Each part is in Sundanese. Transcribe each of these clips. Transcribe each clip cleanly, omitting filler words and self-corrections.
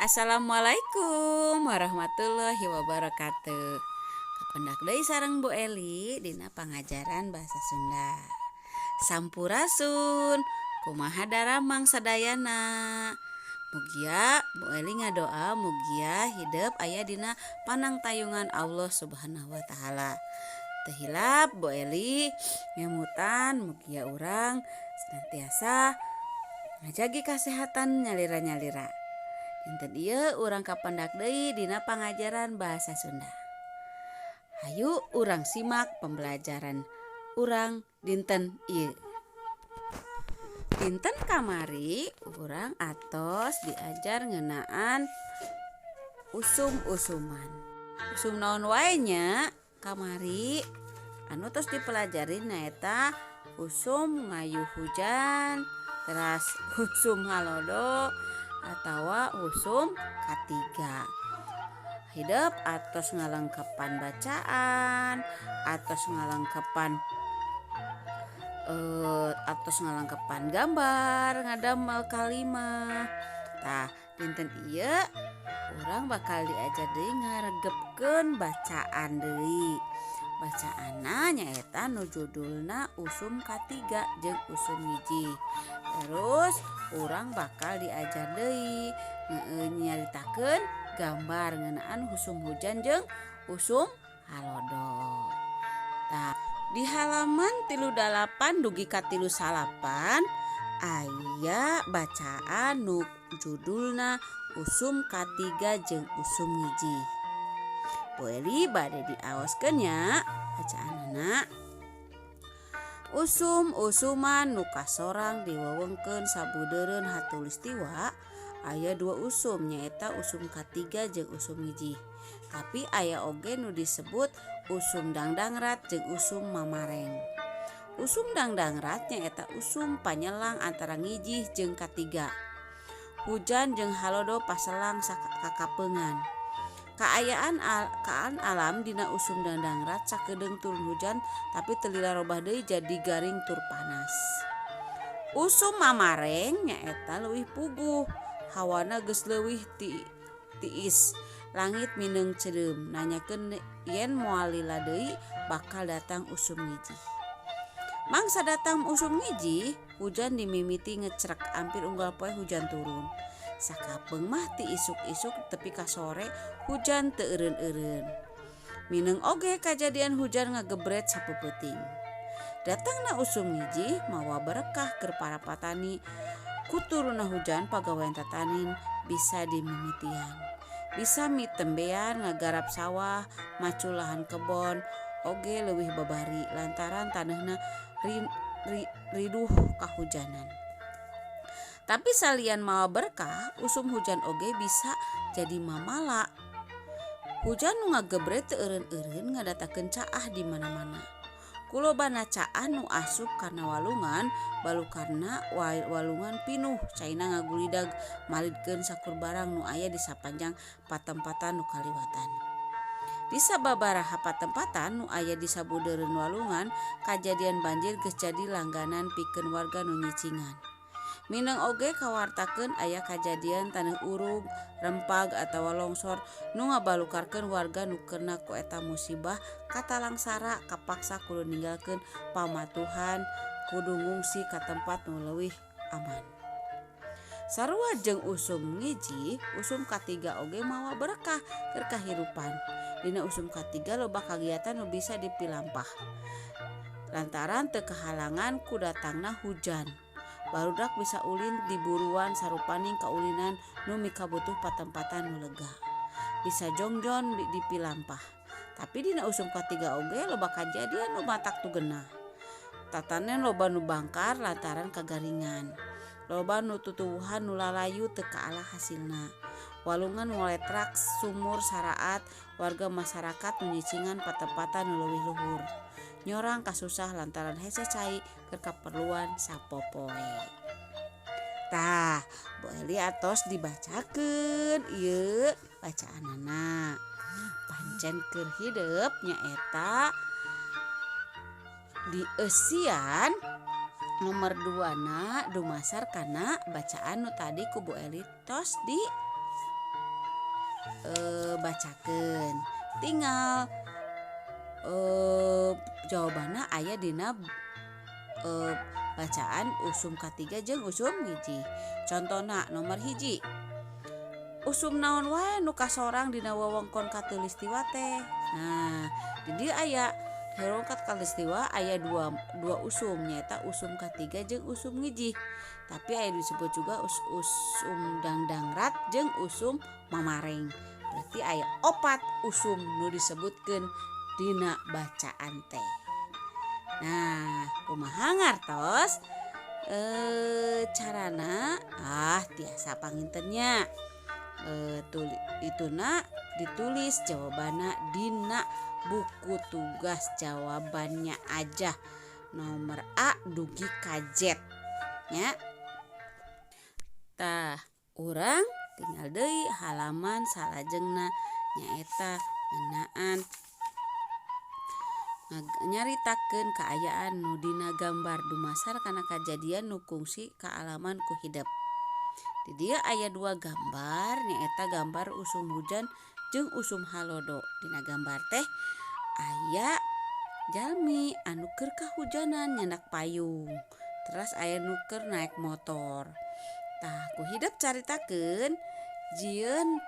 Assalamualaikum warahmatullahi wabarakatuh. Kapendak deui sareng Bu Eli dina pangajaran bahasa Sunda. Sampurasun, kumaha daramang sadayana. Mugia Bu Eli ngadoa mugia hidup aya dina panangtayungan Allah Subhanahu wa taala. Teu hilap Bu Eli ngemutan mugia urang senantiasa ngajagi kasehatan nyalira-nyalira. Dinten ieu urang kapendak deui dina pangajaran bahasa Sunda. Hayu urang simak pembelajaran urang dinten ieu. Dinten kamari urang atos diajar ngeunaan usum-usuman. Usum naon wae nya kamari anu tos dipelajarin nyaeta usum ngayuh hujan, teras usum halodo atawa usum katiga. Hidup atos ngalengkepan bacaan, atos ngalengkepan gambar, ngadamel kalimah. Tah, dinten ieu urang bakal diajar deui ngaregepkeun bacaan deui. Bacaanna nyaeta nu judulna usum katiga jeung usum hiji. Terus urang bakal diajar deui nyaritakeun gambar ngeunaan usum hujan jeung usum halodo. Tah, di halaman 38 dugi ka 39 aya bacaan nu judulna usum katiga jeung usum hiji. Bu Eli bade diaoskeun nya bacaanana. Usum-usuman nu kasorang diwewengkeun sabudeureun hatulistiwa aya dua usum nyaeta usum katiga jeung usum hiji. Tapi aya oge nu disebut usum dangdangrat jeung usum mamareng. Usum dangdangrat nyaeta usum panyelang antara ngijih jeung katiga. Hujan jeung halodo paselang kakapeungan. Kaayaan alam dina usum dangdangrat sakedeung turun hujan tapi teu lila robah deui jadi garing tur panas. Usum mamareng nyaeta leuwih puguh, hawana geus leuwih tiis, langit mindeung cedeum. Nanyakeun yen moal lila deui bakal datang usum ngiji. Mangsa datang usum ngiji, hujan dimimiti ngecrek ampir unggal poe hujan turun. Sakapeung mah ti isuk-isuk tepi ka sore hujan teu eureun-eureun. Mineng oge kajadian hujan ngagebret sapeupeting. Datangna usum hiji mawa berkah keur para patani. Kuturuna hujan pagawean tatanin bisa dimimitian. Bisa mitembean ngagarap sawah, macu lahan kebon, oge leuwih babari lantaran taneuhna riduh kahujanan. Tapi salian mawa berkah, usum hujan oge bisa jadi mamala. Hujan nu ngagebret teu eureun-eureun ngadatakeun caah di mana-mana. Kulobana caah nu asup karena walungan, balukarna walungan pinuh caina ngagulidag malidkeun sakur barang nu aya di sapanjang patempatan nu kaliwatan. Di sababaraha patempatan nu aya di sabudeureun walungan, kajadian banjir geus jadi langganan pikeun warga nu nyicingan. Mineng oge kawartakeun aya kajadian taneuh urug, rempag atawa longsor nu ngabalukarkeun warga nu kena ku eta musibah katalangsara kapaksa kudu ninggalkeun pamatuhan kudu ngungsi ka tempat nu leuwih aman. Sarua jeung usum ngiji, usum katiga oge mawa berkah keur kahirupan. Dina usum katiga loba kagiatan nu bisa dipilampah lantaran teu kahalangan ku datangna hujan. Barudak bisa ulin di buruan sarupaning kaulinan nu mikabutuh patempatan nu lega. Bisa jongjon dipilampah. Tapi dina usum katiga oge loba kajadian nu matak tu genah. Tatanen loba nu bangkar lantaran kagaringan. Loba nu tutuwuhan nu lalayu teu kaala hasilna. Walungan moletrak sumur saraat warga masyarakat nu nyicingan patempatan nu leuwih luhur. Nyorang kasusah lantaran hese cai keur kaperluan sapopoe. Tah, Bu Eli atos dibacakeun ieu bacaanana. Pancen keur hidup nyaeta di eusian nomor 2 na dumasar kana bacaan nu tadi ku Bu Eli tos di bacakeun. Tinggal jawabanna aya dina bacaan usum katiga jeung usum hiji. Contohna nomor hiji, usum naon wae nu kasorang dina wewengkon khatulistiwa teh. Nah, di dieu aya wewengkon khatulistiwa aya dua usum, nyaeta usum katiga jeung usum hiji. Tapi aya disebut juga usum dangdangrat jeung usum mamareng. Berarti aya 4 usum nu disebutkeun dina bacaan teh. Nah, kumaha ngartos carana tiasa pangintennya. Ituna ditulis jawabanna dina buku tugas jawabannya aja nomor A dugi kajet nya. Tah urang tinggal deui halaman salajengna nyaeta ngeunaan nyaritakeun kaayaan nu dina gambar dumasar kana kajadian nu kungsi kaalaman ku hideep. Di dieu aya 2 gambar nyaeta gambar usum hujan jeung usum halodo. Dina gambar teh aya jalmi anu keur kahujanan nyandak payung. Terus aya nu keur naek motor. Tah ku hideep caritakeun jieun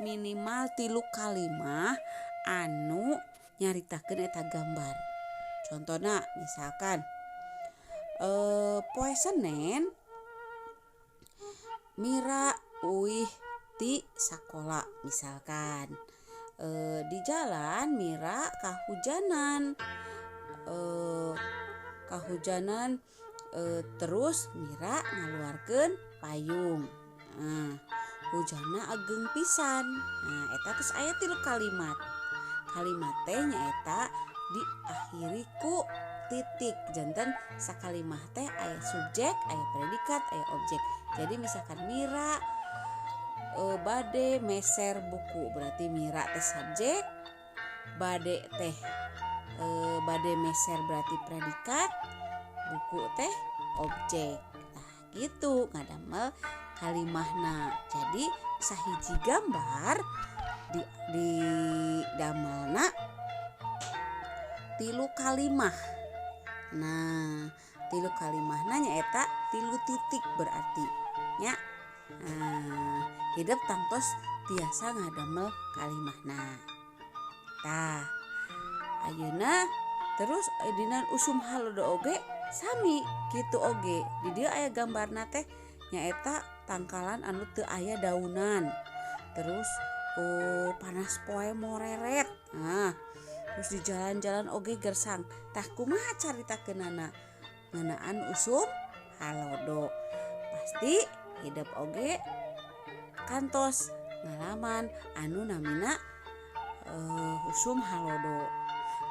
minimal 3 kalimah anu nyaritakeun eta gambar. Contohna misalkan poe Senen Mira uih ti sakola misalkan. Di jalan Mira kahujanan terus Mira ngaluarkeun payung. Hujanna ageng pisan. Nah, eta geus aya 3 kalimat. Kalimat teh nyaeta diakhiri ku titik. Janten sakalimah teh aya subjek, aya predikat, aya objek. Jadi misalkan Mira bade meser buku, berarti Mira teh subjek, bade meser berarti predikat, buku teh objek. Nah, gitu ngadamel kalimahna. Jadi sahiji gambar di damelna 3 kalimah. Nah, 3 kalimahna nyaeta 3 titik berarti nya. Hideep tangtos tiasa ngadamel kalimahna. Tah ayeuna terus dina usum halodo oge sami kitu oge. Di dieu aya gambarna teh nyaeta tangkalan anu teu aya daunan. Terus panas poe moreret. Nah, terus di jalan-jalan oge gersang. Tah kumaha caritakeunana ngeunaan usum halodo. Pasti hideep oge kantos ngalaman anu namina usum halodo.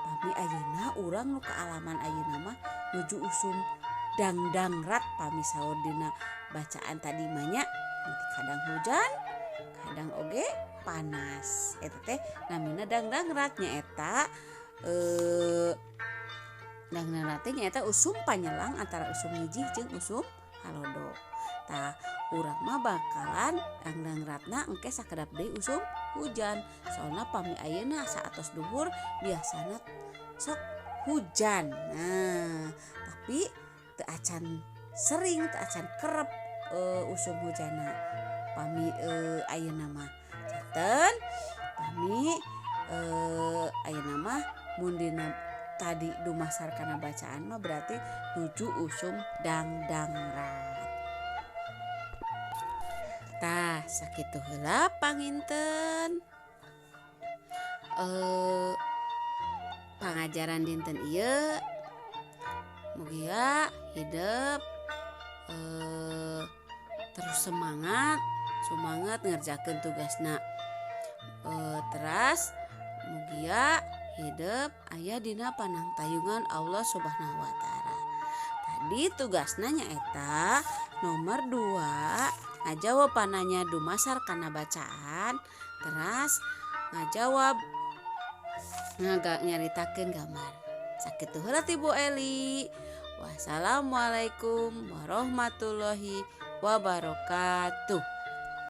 Tapi ayeuna urang nu kaalaman ayeuna mah nuju usum dangdangrat pami saur dina bacaan tadi mah nya. Kadang hujan, kadang oge panas. Eta teh namina dangdangrat nyaeta dangdangrat teh nyaeta usum panyelang antara usum hiji jeung usum halodo. Tah urang mah bakalan dangdangratna engke sakedap deui usum hujan. Soalna pami ayeuna saatos duhur biasana sok hujan. Nah, tapi teu acan sering, teu acan kerep usum hujanna. Pami ayeuna mah janten pami ayeuna mah mun dina tadi dumasar kana bacaan mah berarti nuju usum dangdangrat. Tah sakitu heula panginten pangajaran dinten ieu. Mugia hideep terus semangat ngerjakeun tugasna. Teras mugia hideep aya dina panangtayungan Allah Subhanahu wa taala. Tadi tugasna nyaeta nomor 2 ngajawab pananya dumasar kana bacaan. Teras ngajawab nyaritakeun gambar. Sakitu heula ti Bu Eli. Wassalamualaikum warahmatullahi wabarakatuh.